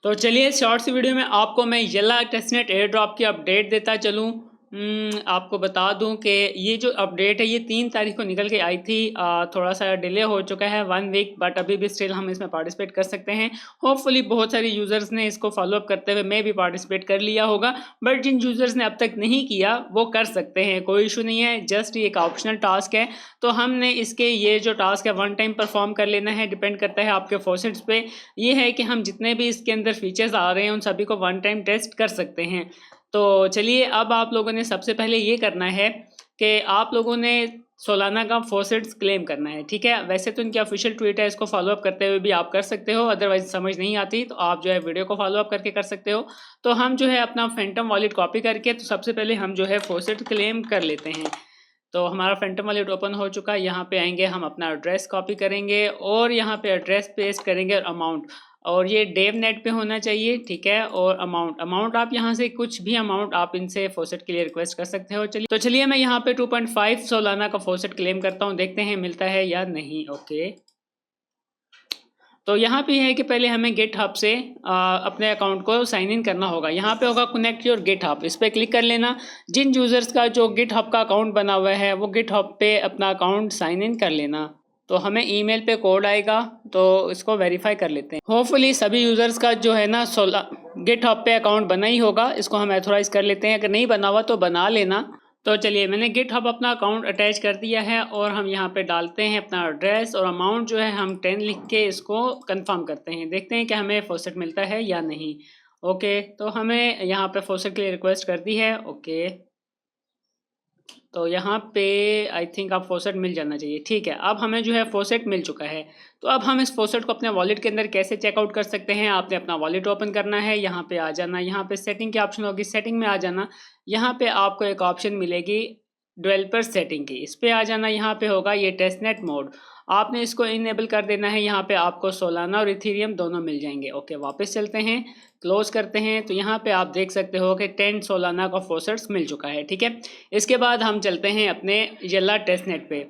तो चलिए शॉर्ट सी वीडियो में आपको मैं येला टेस्टनेट एयर ड्रॉप की अपडेट देता चलूँ। आपको बता दूं कि ये जो अपडेट है ये 3 तारीख को निकल के आई थी। थोड़ा सा डिले हो चुका है 1 वीक, बट अभी भी स्टिल हम इसमें पार्टिसिपेट कर सकते हैं। होपफुली बहुत सारे यूज़र्स ने इसको फॉलोअप करते हुए मैं भी पार्टिसिपेट कर लिया होगा, बट जिन यूज़र्स ने अब तक नहीं किया वो कर सकते हैं, कोई इशू नहीं है। जस्ट ये एक ऑप्शनल टास्क है, तो हमने इसके ये जो टास्क है 1 टाइम परफॉर्म कर लेना है। डिपेंड करता है आपके फॉसेट्स पे। ये है कि हम जितने भी इसके अंदर फीचर्स आ रहे हैं उन सभी को 1 टाइम टेस्ट कर सकते हैं। तो चलिए अब आप लोगों ने सबसे पहले ये करना है कि आप लोगों ने सोलाना का फॉसेट्स क्लेम करना है, ठीक है। वैसे तो इनकी ऑफिशियल ट्वीट है, इसको फॉलोअप करते हुए भी आप कर सकते हो, अदरवाइज समझ नहीं आती तो आप जो है वीडियो को फॉलोअप करके कर सकते हो। तो हम जो है अपना फैंटम वॉलेट कॉपी करके तो सबसे पहले हम जो है फॉसेट क्लेम कर लेते हैं। तो हमारा फैंटम वॉलेट ओपन हो चुका है। यहाँ पे आएंगे, हम अपना एड्रेस कॉपी करेंगे और यहाँ पे एड्रेस पेस्ट करेंगे और अमाउंट, और ये डेव नेट पे होना चाहिए, ठीक है। और अमाउंट आप यहाँ से कुछ भी अमाउंट आप इनसे फॉसेट के लिए रिक्वेस्ट कर सकते हो। चलिए मैं यहाँ पे 2.5 सोलाना का फॉसेट क्लेम करता हूँ, देखते हैं मिलता है या नहीं। ओके, तो यहाँ पे है कि पहले हमें गेट हब से अपने अकाउंट को साइन इन करना होगा। यहाँ पे होगा कनेक्ट योर गेट हब, इस पर क्लिक कर लेना। जिन यूज़र्स का जो गेट हब का अकाउंट बना हुआ है वो गेट हब पे अपना अकाउंट साइन इन कर लेना। तो हमें ईमेल पे कोड आएगा, तो इसको वेरीफाई कर लेते हैं। होपफुली सभी यूज़र्स का जो है ना गेट हब पे अकाउंट बना ही होगा। इसको हम एथोराइज कर लेते हैं, अगर नहीं बना हुआ तो बना लेना। तो चलिए मैंने गिटहब अपना अकाउंट अटैच कर दिया है और हम यहाँ पे डालते हैं अपना एड्रेस और अमाउंट जो है हम 10 लिख के इसको कंफर्म करते हैं। देखते हैं कि हमें फॉसेट मिलता है या नहीं। ओके, तो हमें यहाँ पे फॉसेट के लिए रिक्वेस्ट कर दी है। ओके, तो यहाँ पे आई थिंक आप फॉसेट मिल जाना चाहिए, ठीक है। अब हमें जो है फॉसेट मिल चुका है। तो अब हम इस फॉसेट को अपने वॉलेट के अंदर कैसे चेकआउट कर सकते हैं। आपने अपना वॉलेट ओपन करना है, यहाँ पे आ जाना, यहाँ पे सेटिंग की ऑप्शन होगी, सेटिंग में आ जाना। यहाँ पे आपको एक ऑप्शन मिलेगी डेवलपर सेटिंग की, इस पे आ जाना। यहाँ पे होगा ये टेस्टनेट मोड, आपने इसको इनेबल कर देना है। यहाँ पे आपको सोलाना और इथेरियम दोनों मिल जाएंगे। ओके, वापस चलते हैं, क्लोज करते हैं। तो यहाँ पे आप देख सकते हो कि 10 सोलाना का फॉसेट्स मिल चुका है, ठीक है। इसके बाद हम चलते हैं अपने येला टेस्टनेट पे।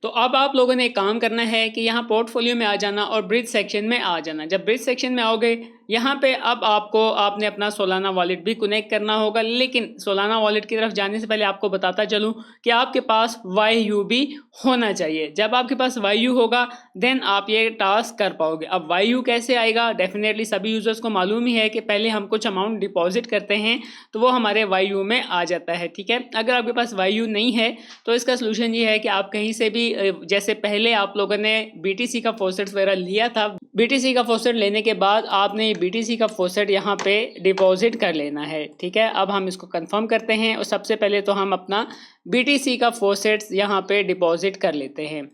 तो अब आप लोगों ने एक काम करना है कि यहाँ पोर्टफोलियो में आ जाना और ब्रिज सेक्शन में आ जाना। जब ब्रिज सेक्शन में आओगे यहाँ पे अब आपने अपना सोलाना वॉलेट भी कनेक्ट करना होगा, लेकिन सोलाना वॉलेट की तरफ जाने से पहले आपको बताता चलूँ कि आपके पास YU भी होना चाहिए। जब आपके पास YU होगा देन आप ये टास्क कर पाओगे। अब YU कैसे आएगा, डेफिनेटली सभी यूजर्स को मालूम ही है कि पहले हम कुछ अमाउंट डिपॉजिट करते हैं तो वो हमारे YU में आ जाता है, ठीक है। अगर आपके पास YU नहीं है तो इसका सोल्यूशन ये है कि आप कहीं से भी, जैसे पहले आप लोगों ने BTC का फॉसेट वगैरह लिया था, BTC का फॉसेट लेने के बाद आपने BTC का फॉसेट यहाँ पे डिपॉजिट कर लेना है, ठीक है। अब हम इसको कंफर्म करते हैं और सबसे पहले तो हम अपना BTC का फॉसेट्स यहाँ पे डिपॉजिट कर लेते हैं।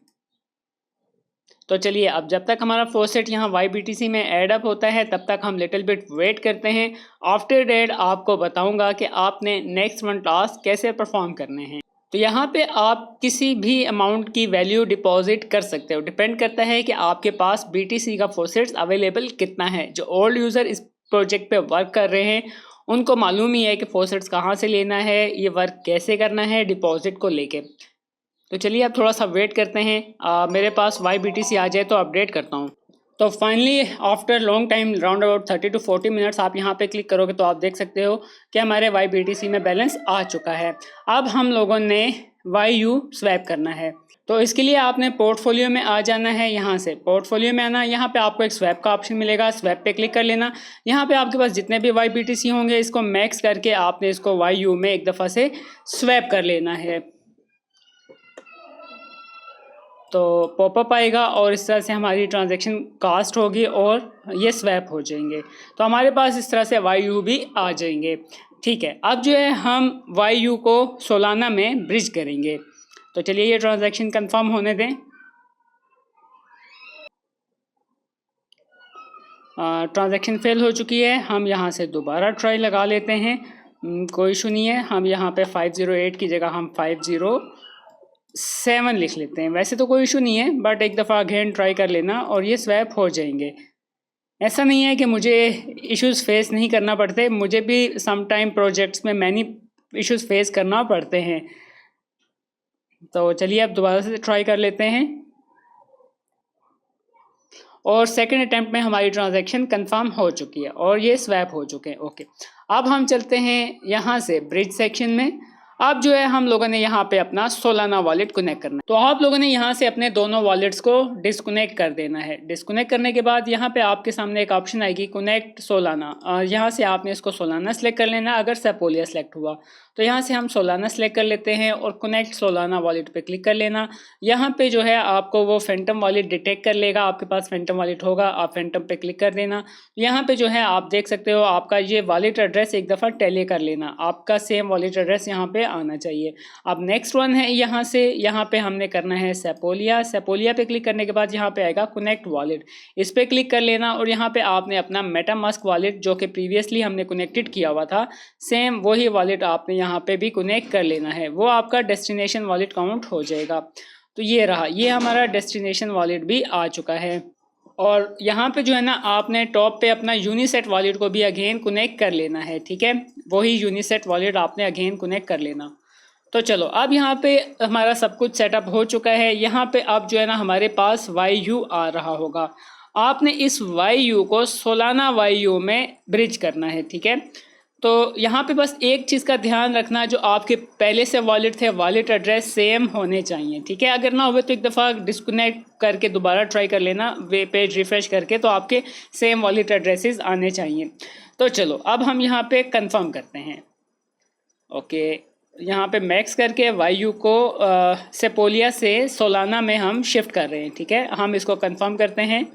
तो चलिए अब जब तक हमारा फॉसेट यहाँ YBTC में ऐड अप होता है तब तक हम लिटिल बिट वेट करते हैं। आफ्टर डेट आपको बताऊंगा कि आपने नेक्स्ट 1 टास्क कैसे परफॉर्म करने हैं। तो यहाँ पे आप किसी भी अमाउंट की वैल्यू डिपॉजिट कर सकते हो, डिपेंड करता है कि आपके पास BTC का फॉसेट्स अवेलेबल कितना है। जो ओल्ड यूज़र इस प्रोजेक्ट पे वर्क कर रहे हैं उनको मालूम ही है कि फॉसेट्स कहाँ से लेना है, ये वर्क कैसे करना है डिपॉजिट को लेके। तो चलिए अब थोड़ा सा वेट करते हैं, मेरे पास YBTC आ जाए तो अपडेट करता हूँ। तो finally after long time round about 30 to 40 minutes आप यहाँ पे क्लिक करोगे तो आप देख सकते हो कि हमारे YBTC में बैलेंस आ चुका है। अब हम लोगों ने YU स्वैप करना है, तो इसके लिए आपने पोर्टफोलियो में आ जाना है। यहाँ से पोर्टफोलियो में आना, यहाँ पे आपको एक स्वैप का ऑप्शन मिलेगा, स्वैप पे क्लिक कर लेना। यहाँ पे आपके पास जितने भी YBTC होंगे इसको मैक्स करके आपने इसको YU में एक दफ़ा से स्वैप कर लेना है। तो पॉपअप आएगा और इस तरह से हमारी ट्रांजैक्शन कास्ट होगी और ये स्वैप हो जाएंगे। तो हमारे पास इस तरह से YU भी आ जाएंगे, ठीक है। अब जो है हम YU को सोलाना में ब्रिज करेंगे। तो चलिए ये ट्रांजैक्शन कंफर्म होने दें। ट्रांजैक्शन फेल हो चुकी है, हम यहाँ से दोबारा ट्राई लगा लेते हैं। कोई इशू नहीं है। हम यहाँ पे 508 की जगह हम 507 लिख लेते हैं। वैसे तो कोई इशू नहीं है, बट एक दफ़ा अगेन ट्राई कर लेना और ये स्वैप हो जाएंगे। ऐसा नहीं है कि मुझे इश्यूज़ फेस नहीं करना पड़ते, मुझे भी सम टाइम प्रोजेक्ट्स में मैनी इश्यूज़ फेस करना पड़ते हैं। तो चलिए अब दोबारा से ट्राई कर लेते हैं। और सेकंड अटैम्प्ट में हमारी ट्रांजैक्शन कंफर्म हो चुकी है और ये स्वैप हो चुके हैं। ओके, अब हम चलते हैं यहाँ से ब्रिज सेक्शन में। अब जो है हम लोगों ने यहाँ पे अपना सोलाना वॉलेट कनेक्ट करना है। तो आप लोगों ने यहाँ से अपने दोनों वॉलेट्स को डिस्कनेक्ट कर देना है। डिस्कनेक्ट करने के बाद यहाँ पे आपके सामने एक ऑप्शन आएगी कनेक्ट सोलाना। यहाँ से आपने इसको सोलाना सेलेक्ट कर लेना। अगर सेपोलिया सेलेक्ट हुआ तो यहाँ से हम सोलाना सेलेक्ट कर लेते हैं और कनेक्ट सोलाना वॉलेट पे क्लिक कर लेना। यहाँ पे जो है आपको वो फैंटम वॉलेट डिटेक्ट कर लेगा। आपके पास फैंटम वॉलेट होगा, आप फैंटम पे क्लिक कर देना। यहाँ पे जो है आप देख सकते हो आपका ये वॉलेट एड्रेस एक दफ़ा टैली कर लेना। आपका सेम वॉलेट एड्रेस यहाँ पे आना चाहिए। अब नेक्स्ट वन है यहाँ से, यहाँ पे हमने करना है सेपोलिया। सेपोलिया पे क्लिक करने के बाद यहाँ पे आएगा कनेक्ट वॉलेट, इस पर क्लिक कर लेना और यहाँ पे आपने अपना मेटामास्क वॉलेट जो कि प्रीवियसली हमने कनेक्टेड किया हुआ था, सेम वही वॉलेट आपने यहाँ पे भी कनेक्ट कर लेना है। वो आपका डेस्टिनेशन वॉलेट काउंट हो जाएगा। तो ये रहा, ये हमारा डेस्टिनेशन वॉलेट भी आ चुका है। और यहाँ पे जो है ना आपने टॉप पे अपना यूनिसेट वॉलेट को भी अगेन कनेक्ट कर लेना है। ठीक है, वही यूनिसेट वॉलेट आपने अगेन कनेक्ट कर लेना। तो चलो अब यहाँ पे हमारा सब कुछ सेटअप हो चुका है। यहाँ पे अब जो है ना हमारे पास YU आ रहा होगा। आपने इस YU को सोलाना YU में ब्रिज करना है। ठीक है, तो यहाँ पे बस एक चीज़ का ध्यान रखना, जो आपके पहले से वॉलेट थे वॉलेट एड्रेस सेम होने चाहिए। ठीक है, अगर ना हो तो एक दफ़ा डिस्कनेक्ट करके दोबारा ट्राई कर लेना, वे पेज रिफ़्रेश करके, तो आपके सेम वॉलेट एड्रेसेस आने चाहिए। तो चलो अब हम यहाँ पे कंफर्म करते हैं। ओके, यहाँ पे मैक्स करके YU को सेपोलिया से सोलाना में हम शिफ्ट कर रहे हैं। ठीक है, हम इसको कंफर्म करते हैं।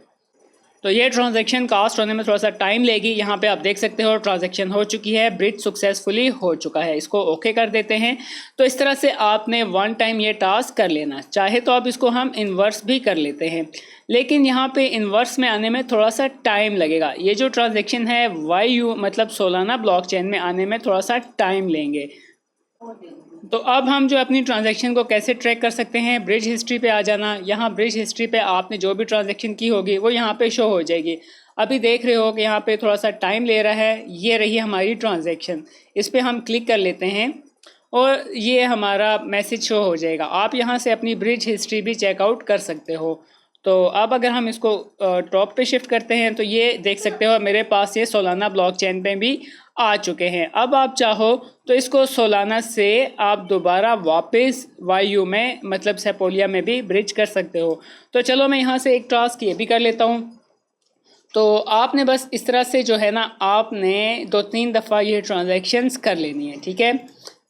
तो ये ट्रांजैक्शन कास्ट होने में थोड़ा सा टाइम लेगी। यहाँ पे आप देख सकते हो ट्रांजैक्शन हो चुकी है, ब्रिज सक्सेसफुली हो चुका है। इसको ओके कर देते हैं। तो इस तरह से आपने वन टाइम ये टास्क कर लेना। चाहे तो अब इसको हम इन्वर्स भी कर लेते हैं, लेकिन यहाँ पे इन्वर्स में आने में थोड़ा सा टाइम लगेगा। ये जो ट्रांजैक्शन है YU मतलब सोलाना ब्लॉकचेन में आने में थोड़ा सा टाइम लेंगे। तो अब हम जो अपनी ट्रांजैक्शन को कैसे ट्रैक कर सकते हैं, ब्रिज हिस्ट्री पे आ जाना। यहाँ ब्रिज हिस्ट्री पे आपने जो भी ट्रांजैक्शन की होगी वो यहाँ पे शो हो जाएगी। अभी देख रहे हो कि यहाँ पे थोड़ा सा टाइम ले रहा है। ये रही हमारी ट्रांजैक्शन, इस पर हम क्लिक कर लेते हैं और ये हमारा मैसेज शो हो जाएगा। आप यहाँ से अपनी ब्रिज हिस्ट्री भी चेकआउट कर सकते हो। तो अब अगर हम इसको टॉप पे शिफ्ट करते हैं तो ये देख सकते हो मेरे पास ये सोलाना ब्लॉकचेन पे भी आ चुके हैं। अब आप चाहो तो इसको सोलाना से आप दोबारा वापस YU में मतलब सेपोलिया में भी ब्रिज कर सकते हो। तो चलो मैं यहाँ से एक टास्क ये भी कर लेता हूँ। तो आपने बस इस तरह से जो है ना आपने 2-3 दफ़ा ये ट्रांजैक्शंस कर लेनी है। ठीक है,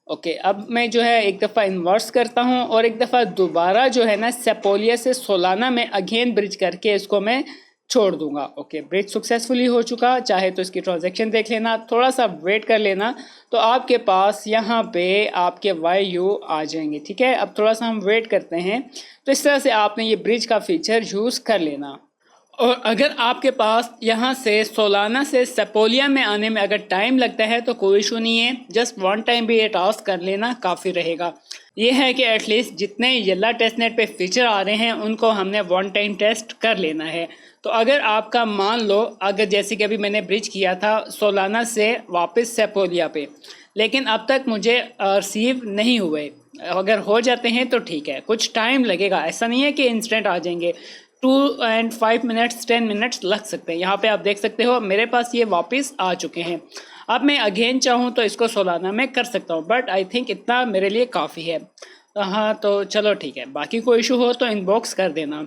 ओके, अब मैं जो है एक दफ़ा इन्वर्स करता हूँ और एक दफ़ा दोबारा जो है ना सेपोलिया से सोलाना में अगेन ब्रिज करके इसको मैं छोड़ दूंगा। ओके, ब्रिज सक्सेसफुली हो चुका। चाहे तो इसकी ट्रांजैक्शन देख लेना, थोड़ा सा वेट कर लेना, तो आपके पास यहाँ पे आपके YU आ जाएंगे। ठीक है, अब थोड़ा सा हम वेट करते हैं। तो इस तरह से आपने ये ब्रिज का फीचर यूज़ कर लेना। और अगर आपके पास यहाँ से सोलाना से सेपोलिया में आने में अगर टाइम लगता है तो कोई इशू नहीं है, जस्ट वन टाइम भी ये टास्क कर लेना काफ़ी रहेगा। ये है कि एटलीस्ट जितने येला टेस्टनेट पे फीचर आ रहे हैं उनको हमने वन टाइम टेस्ट कर लेना है। तो अगर आपका मान लो अगर जैसे कि अभी मैंने ब्रिज किया था सोलाना से वापस सेपोलिया पे, लेकिन अब तक मुझे रिसीव नहीं हुए, अगर हो जाते हैं तो ठीक है, कुछ टाइम लगेगा, ऐसा नहीं है कि इंस्टेंट आ जाएंगे। 2 and 5 मिनट्स 10 मिनट्स लग सकते हैं। यहाँ पे आप देख सकते हो मेरे पास ये वापस आ चुके हैं। अब मैं अगेन चाहूँ तो इसको सोलाना में कर सकता हूँ, बट आई थिंक इतना मेरे लिए काफ़ी है। हाँ, तो चलो ठीक है, बाकी कोई इशू हो तो इनबॉक्स कर देना।